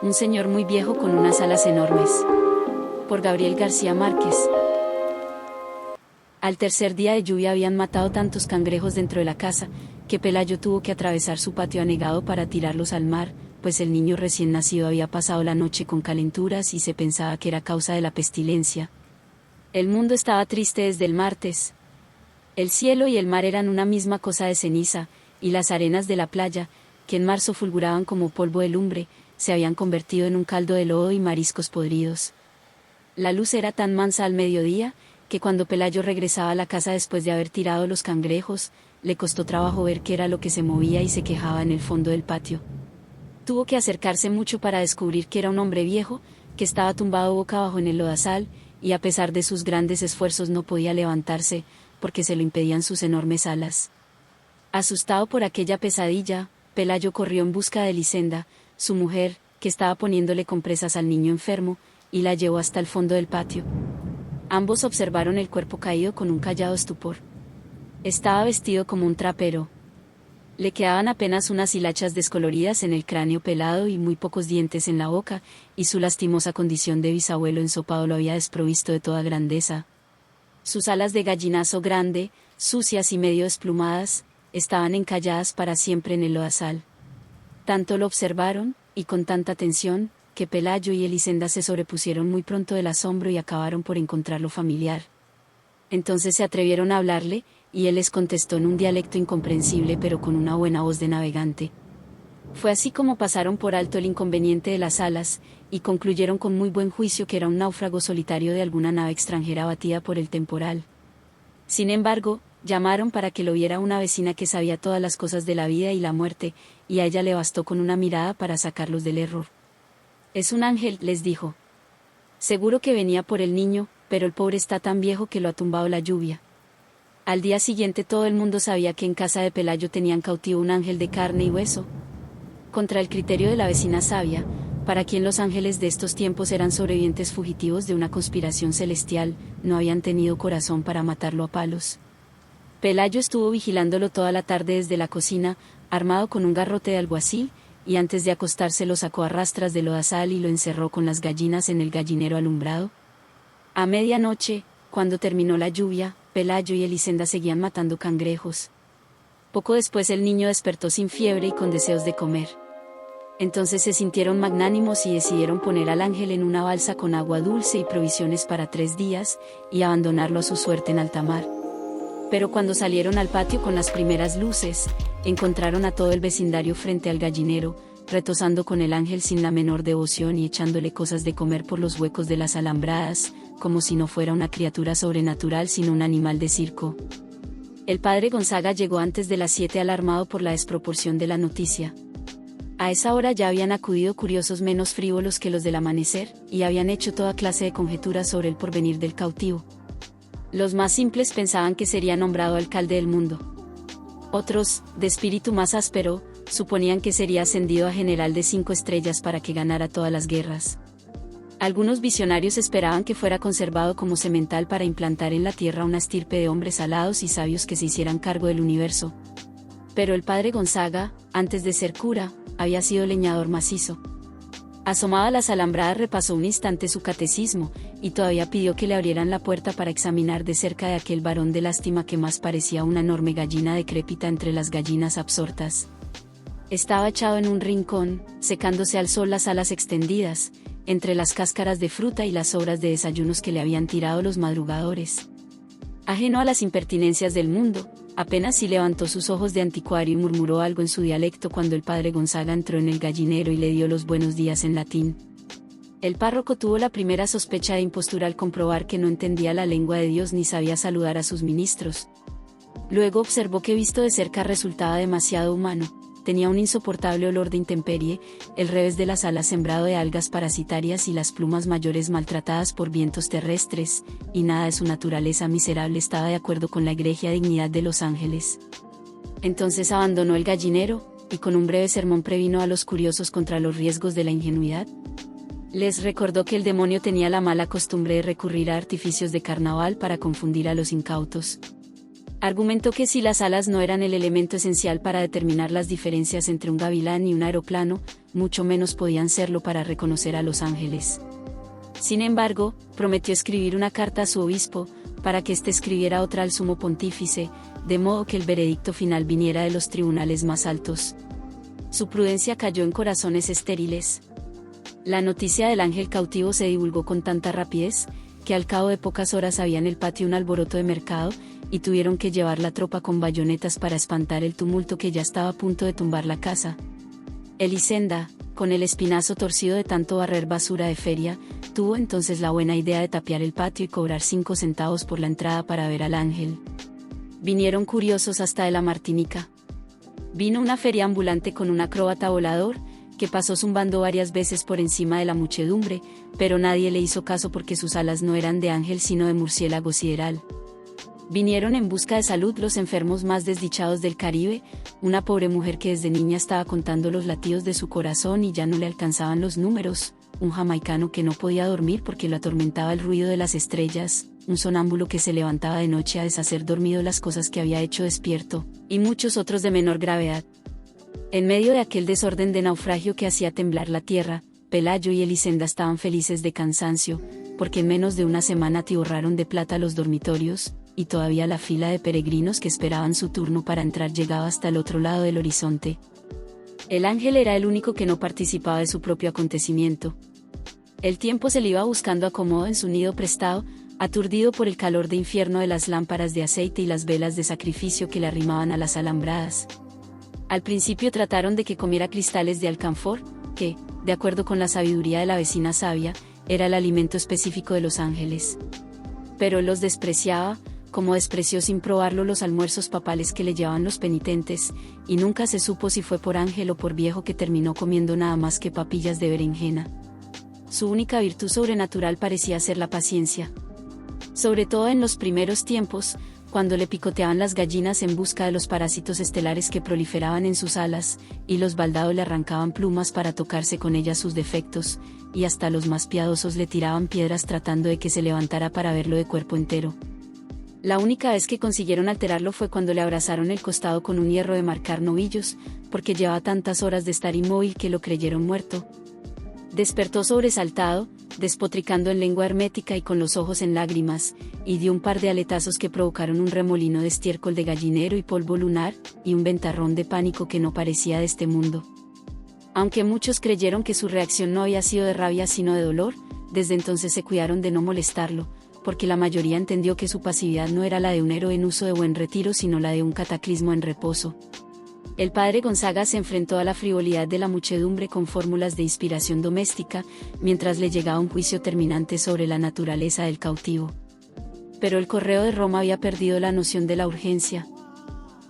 Un señor muy viejo con unas alas enormes. Por Gabriel García Márquez. Al tercer día de lluvia habían matado tantos cangrejos dentro de la casa, que Pelayo tuvo que atravesar su patio anegado para tirarlos al mar, pues el niño recién nacido había pasado la noche con calenturas y se pensaba que era causa de la pestilencia. El mundo estaba triste desde el martes. El cielo y el mar eran una misma cosa de ceniza, y las arenas de la playa, que en marzo fulguraban como polvo de lumbre, se habían convertido en un caldo de lodo y mariscos podridos. La luz era tan mansa al mediodía, que cuando Pelayo regresaba a la casa después de haber tirado los cangrejos, le costó trabajo ver qué era lo que se movía y se quejaba en el fondo del patio. Tuvo que acercarse mucho para descubrir que era un hombre viejo, que estaba tumbado boca abajo en el lodazal, y a pesar de sus grandes esfuerzos no podía levantarse, porque se lo impedían sus enormes alas. Asustado por aquella pesadilla, Pelayo corrió en busca de Elisenda, su mujer, que estaba poniéndole compresas al niño enfermo, y la llevó hasta el fondo del patio. Ambos observaron el cuerpo caído con un callado estupor. Estaba vestido como un trapero. Le quedaban apenas unas hilachas descoloridas en el cráneo pelado y muy pocos dientes en la boca, y su lastimosa condición de bisabuelo ensopado lo había desprovisto de toda grandeza. Sus alas de gallinazo grande, sucias y medio desplumadas, estaban encalladas para siempre en el lodazal. Tanto lo observaron, y con tanta atención, que Pelayo y Elisenda se sobrepusieron muy pronto del asombro y acabaron por encontrarlo familiar. Entonces se atrevieron a hablarle, y él les contestó en un dialecto incomprensible pero con una buena voz de navegante. Fue así como pasaron por alto el inconveniente de las alas, y concluyeron con muy buen juicio que era un náufrago solitario de alguna nave extranjera abatida por el temporal. Sin embargo, llamaron para que lo viera una vecina que sabía todas las cosas de la vida y la muerte, y a ella le bastó con una mirada para sacarlos del error. «Es un ángel», les dijo. «Seguro que venía por el niño, pero el pobre está tan viejo que lo ha tumbado la lluvia». Al día siguiente todo el mundo sabía que en casa de Pelayo tenían cautivo un ángel de carne y hueso. Contra el criterio de la vecina sabia, para quien los ángeles de estos tiempos eran sobrevivientes fugitivos de una conspiración celestial, no habían tenido corazón para matarlo a palos. Pelayo estuvo vigilándolo toda la tarde desde la cocina, armado con un garrote de alguacil, y antes de acostarse lo sacó a rastras del lodazal y lo encerró con las gallinas en el gallinero alumbrado. A medianoche, cuando terminó la lluvia, Pelayo y Elisenda seguían matando cangrejos. Poco después el niño despertó sin fiebre y con deseos de comer. Entonces se sintieron magnánimos y decidieron poner al ángel en una balsa con agua dulce y provisiones para 3 días, y abandonarlo a su suerte en alta mar. Pero cuando salieron al patio con las primeras luces, encontraron a todo el vecindario frente al gallinero, retozando con el ángel sin la menor devoción y echándole cosas de comer por los huecos de las alambradas, como si no fuera una criatura sobrenatural sino un animal de circo. El padre Gonzaga llegó antes de las 7 alarmado por la desproporción de la noticia. A esa hora ya habían acudido curiosos menos frívolos que los del amanecer, y habían hecho toda clase de conjeturas sobre el porvenir del cautivo. Los más simples pensaban que sería nombrado alcalde del mundo. Otros, de espíritu más áspero, suponían que sería ascendido a general de 5 estrellas para que ganara todas las guerras. Algunos visionarios esperaban que fuera conservado como semental para implantar en la tierra una estirpe de hombres alados y sabios que se hicieran cargo del universo. Pero el padre Gonzaga, antes de ser cura, había sido leñador macizo. Asomado a las alambradas repasó un instante su catecismo, y todavía pidió que le abrieran la puerta para examinar de cerca de aquel varón de lástima que más parecía una enorme gallina decrépita entre las gallinas absortas. Estaba echado en un rincón, secándose al sol las alas extendidas, entre las cáscaras de fruta y las sobras de desayunos que le habían tirado los madrugadores. Ajeno a las impertinencias del mundo, apenas si levantó sus ojos de anticuario y murmuró algo en su dialecto cuando el padre Gonzaga entró en el gallinero y le dio los buenos días en latín. El párroco tuvo la primera sospecha de impostura al comprobar que no entendía la lengua de Dios ni sabía saludar a sus ministros. Luego observó que visto de cerca resultaba demasiado humano. Tenía un insoportable olor de intemperie, el revés de las alas sembrado de algas parasitarias y las plumas mayores maltratadas por vientos terrestres, y nada de su naturaleza miserable estaba de acuerdo con la egregia dignidad de los ángeles. Entonces abandonó el gallinero, y con un breve sermón previno a los curiosos contra los riesgos de la ingenuidad. Les recordó que el demonio tenía la mala costumbre de recurrir a artificios de carnaval para confundir a los incautos. Argumentó que si las alas no eran el elemento esencial para determinar las diferencias entre un gavilán y un aeroplano, mucho menos podían serlo para reconocer a los ángeles. Sin embargo, prometió escribir una carta a su obispo, para que éste escribiera otra al sumo pontífice, de modo que el veredicto final viniera de los tribunales más altos. Su prudencia cayó en corazones estériles. La noticia del ángel cautivo se divulgó con tanta rapidez, que al cabo de pocas horas había en el patio un alboroto de mercado, y tuvieron que llevar la tropa con bayonetas para espantar el tumulto que ya estaba a punto de tumbar la casa. Elisenda, con el espinazo torcido de tanto barrer basura de feria, tuvo entonces la buena idea de tapiar el patio y cobrar 5 centavos por la entrada para ver al ángel. Vinieron curiosos hasta de la Martinica. Vino una feria ambulante con un acróbata volador, que pasó zumbando varias veces por encima de la muchedumbre, pero nadie le hizo caso porque sus alas no eran de ángel sino de murciélago sideral. Vinieron en busca de salud los enfermos más desdichados del Caribe, una pobre mujer que desde niña estaba contando los latidos de su corazón y ya no le alcanzaban los números, un jamaicano que no podía dormir porque lo atormentaba el ruido de las estrellas, un sonámbulo que se levantaba de noche a deshacer dormido las cosas que había hecho despierto, y muchos otros de menor gravedad. En medio de aquel desorden de naufragio que hacía temblar la tierra, Pelayo y Elisenda estaban felices de cansancio, porque en menos de una semana atiborraron de plata los dormitorios, y todavía la fila de peregrinos que esperaban su turno para entrar llegaba hasta el otro lado del horizonte. El ángel era el único que no participaba de su propio acontecimiento. El tiempo se le iba buscando acomodo en su nido prestado, aturdido por el calor de infierno de las lámparas de aceite y las velas de sacrificio que le arrimaban a las alambradas. Al principio trataron de que comiera cristales de alcanfor, que, de acuerdo con la sabiduría de la vecina sabia, era el alimento específico de los ángeles. Pero él los despreciaba, como despreció sin probarlo los almuerzos papales que le llevaban los penitentes, y nunca se supo si fue por ángel o por viejo que terminó comiendo nada más que papillas de berenjena. Su única virtud sobrenatural parecía ser la paciencia. Sobre todo en los primeros tiempos, cuando le picoteaban las gallinas en busca de los parásitos estelares que proliferaban en sus alas, y los baldados le arrancaban plumas para tocarse con ellas sus defectos, y hasta los más piadosos le tiraban piedras tratando de que se levantara para verlo de cuerpo entero. La única vez que consiguieron alterarlo fue cuando le abrazaron el costado con un hierro de marcar novillos, porque llevaba tantas horas de estar inmóvil que lo creyeron muerto. Despertó sobresaltado, despotricando en lengua hermética y con los ojos en lágrimas, y dio un par de aletazos que provocaron un remolino de estiércol de gallinero y polvo lunar, y un ventarrón de pánico que no parecía de este mundo. Aunque muchos creyeron que su reacción no había sido de rabia sino de dolor, desde entonces se cuidaron de no molestarlo, porque la mayoría entendió que su pasividad no era la de un héroe en uso de buen retiro sino la de un cataclismo en reposo. El padre Gonzaga se enfrentó a la frivolidad de la muchedumbre con fórmulas de inspiración doméstica, mientras le llegaba un juicio terminante sobre la naturaleza del cautivo. Pero el correo de Roma había perdido la noción de la urgencia.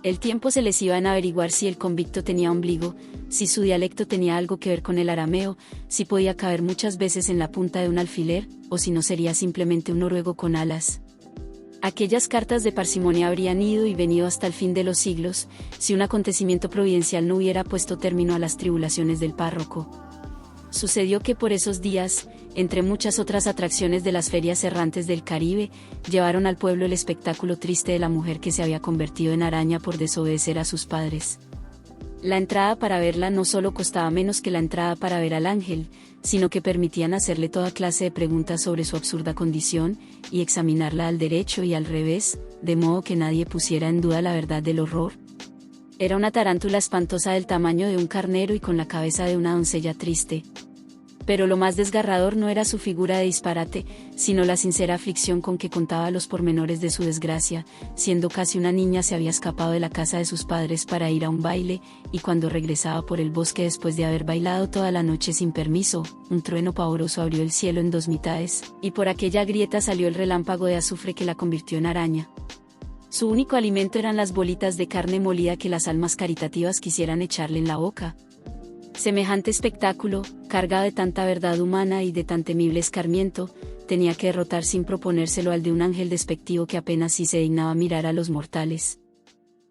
El tiempo se les iba en averiguar si el convicto tenía ombligo, si su dialecto tenía algo que ver con el arameo, si podía caber muchas veces en la punta de un alfiler, o si no sería simplemente un noruego con alas. Aquellas cartas de parsimonia habrían ido y venido hasta el fin de los siglos, si un acontecimiento providencial no hubiera puesto término a las tribulaciones del párroco. Sucedió que por esos días, entre muchas otras atracciones de las ferias errantes del Caribe, llevaron al pueblo el espectáculo triste de la mujer que se había convertido en araña por desobedecer a sus padres. La entrada para verla no solo costaba menos que la entrada para ver al ángel, sino que permitían hacerle toda clase de preguntas sobre su absurda condición, y examinarla al derecho y al revés, de modo que nadie pusiera en duda la verdad del horror. Era una tarántula espantosa del tamaño de un carnero y con la cabeza de una doncella triste. Pero lo más desgarrador no era su figura de disparate, sino la sincera aflicción con que contaba los pormenores de su desgracia. Siendo casi una niña se había escapado de la casa de sus padres para ir a un baile, y cuando regresaba por el bosque después de haber bailado toda la noche sin permiso, un trueno pavoroso abrió el cielo en 2 mitades, y por aquella grieta salió el relámpago de azufre que la convirtió en araña. Su único alimento eran las bolitas de carne molida que las almas caritativas quisieran echarle en la boca. Semejante espectáculo, cargado de tanta verdad humana y de tan temible escarmiento, tenía que derrotar sin proponérselo al de un ángel despectivo que apenas si se dignaba mirar a los mortales.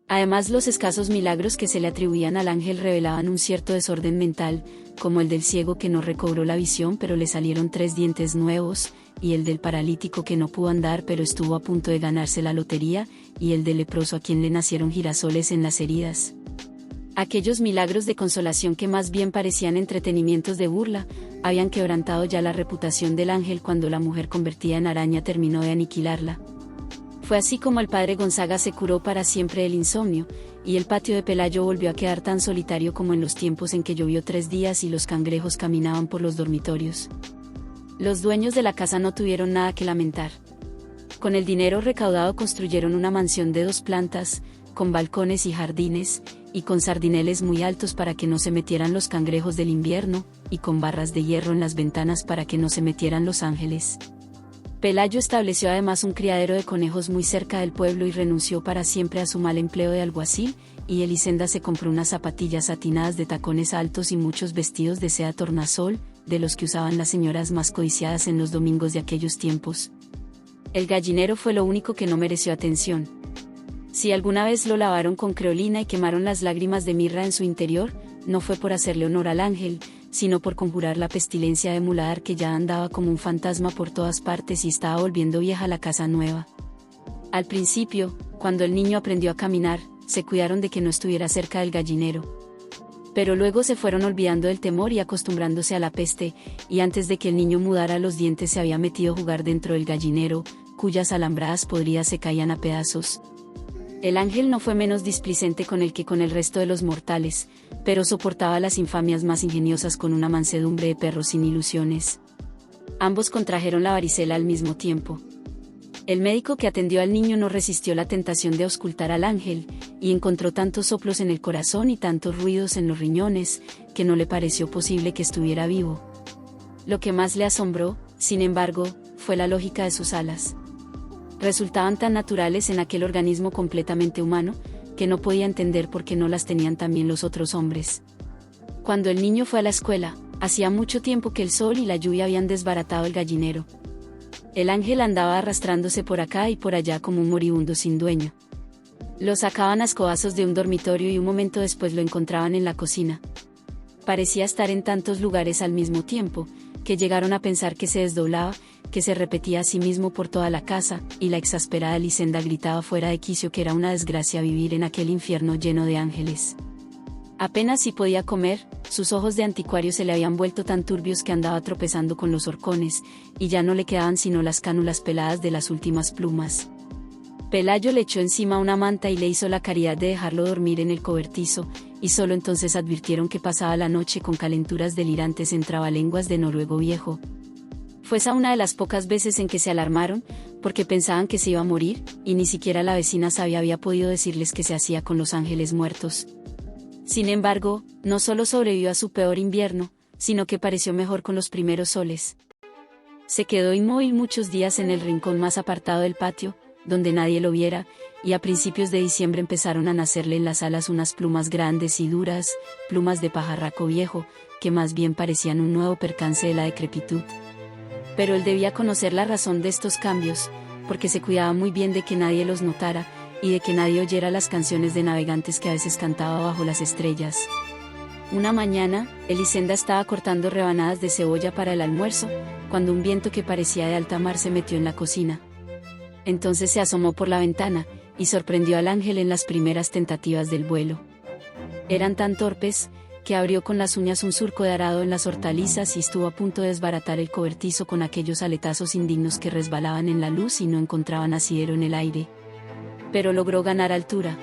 Además, los escasos milagros que se le atribuían al ángel revelaban un cierto desorden mental, como el del ciego que no recobró la visión pero le salieron 3 dientes nuevos, y el del paralítico que no pudo andar pero estuvo a punto de ganarse la lotería, y el del leproso a quien le nacieron girasoles en las heridas. Aquellos milagros de consolación que más bien parecían entretenimientos de burla, habían quebrantado ya la reputación del ángel cuando la mujer convertida en araña terminó de aniquilarla. Fue así como el padre Gonzaga se curó para siempre del insomnio, y el patio de Pelayo volvió a quedar tan solitario como en los tiempos en que llovió 3 días y los cangrejos caminaban por los dormitorios. Los dueños de la casa no tuvieron nada que lamentar. Con el dinero recaudado construyeron una mansión de 2 plantas, con balcones y jardines, y con sardineles muy altos para que no se metieran los cangrejos del invierno, y con barras de hierro en las ventanas para que no se metieran los ángeles. Pelayo estableció además un criadero de conejos muy cerca del pueblo y renunció para siempre a su mal empleo de alguacil, y Elisenda se compró unas zapatillas satinadas de tacones altos y muchos vestidos de seda tornasol, de los que usaban las señoras más codiciadas en los domingos de aquellos tiempos. El gallinero fue lo único que no mereció atención. Si alguna vez lo lavaron con creolina y quemaron las lágrimas de mirra en su interior, no fue por hacerle honor al ángel, sino por conjurar la pestilencia de Muladar que ya andaba como un fantasma por todas partes y estaba volviendo vieja la casa nueva. Al principio, cuando el niño aprendió a caminar, se cuidaron de que no estuviera cerca del gallinero. Pero luego se fueron olvidando del temor y acostumbrándose a la peste, y antes de que el niño mudara los dientes se había metido a jugar dentro del gallinero, cuyas alambradas podridas se caían a pedazos. El ángel no fue menos displicente con él que con el resto de los mortales, pero soportaba las infamias más ingeniosas con una mansedumbre de perro sin ilusiones. Ambos contrajeron la varicela al mismo tiempo. El médico que atendió al niño no resistió la tentación de auscultar al ángel, y encontró tantos soplos en el corazón y tantos ruidos en los riñones, que no le pareció posible que estuviera vivo. Lo que más le asombró, sin embargo, fue la lógica de sus alas. Resultaban tan naturales en aquel organismo completamente humano, que no podía entender por qué no las tenían también los otros hombres. Cuando el niño fue a la escuela, hacía mucho tiempo que el sol y la lluvia habían desbaratado el gallinero. El ángel andaba arrastrándose por acá y por allá como un moribundo sin dueño. Lo sacaban a escobazos de un dormitorio y un momento después lo encontraban en la cocina. Parecía estar en tantos lugares al mismo tiempo, que llegaron a pensar que se desdoblaba, que se repetía a sí mismo por toda la casa, y la exasperada Elisenda gritaba fuera de quicio que era una desgracia vivir en aquel infierno lleno de ángeles. Apenas si podía comer, sus ojos de anticuario se le habían vuelto tan turbios que andaba tropezando con los horcones, y ya no le quedaban sino las cánulas peladas de las últimas plumas. Pelayo le echó encima una manta y le hizo la caridad de dejarlo dormir en el cobertizo, y solo entonces advirtieron que pasaba la noche con calenturas delirantes en trabalenguas de noruego viejo. Fue esa una de las pocas veces en que se alarmaron, porque pensaban que se iba a morir, y ni siquiera la vecina sabia había podido decirles qué se hacía con los ángeles muertos. Sin embargo, no solo sobrevivió a su peor invierno, sino que pareció mejor con los primeros soles. Se quedó inmóvil muchos días en el rincón más apartado del patio, donde nadie lo viera, y a principios de diciembre empezaron a nacerle en las alas unas plumas grandes y duras, plumas de pajarraco viejo, que más bien parecían un nuevo percance de la decrepitud. Pero él debía conocer la razón de estos cambios, porque se cuidaba muy bien de que nadie los notara, y de que nadie oyera las canciones de navegantes que a veces cantaba bajo las estrellas. Una mañana, Elisenda estaba cortando rebanadas de cebolla para el almuerzo, cuando un viento que parecía de alta mar se metió en la cocina. Entonces se asomó por la ventana, y sorprendió al ángel en las primeras tentativas del vuelo. Eran tan torpes, que abrió con las uñas un surco de arado en las hortalizas y estuvo a punto de desbaratar el cobertizo con aquellos aletazos indignos que resbalaban en la luz y no encontraban asidero en el aire. Pero logró ganar altura.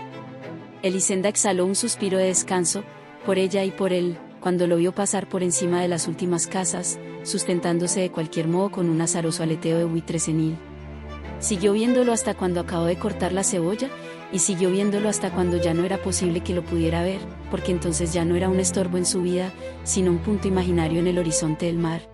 Elisenda exhaló un suspiro de descanso, por ella y por él, cuando lo vio pasar por encima de las últimas casas, sustentándose de cualquier modo con un azaroso aleteo de buitre senil. Siguió viéndolo hasta cuando acabó de cortar la cebolla, y siguió viéndolo hasta cuando ya no era posible que lo pudiera ver, porque entonces ya no era un estorbo en su vida, sino un punto imaginario en el horizonte del mar.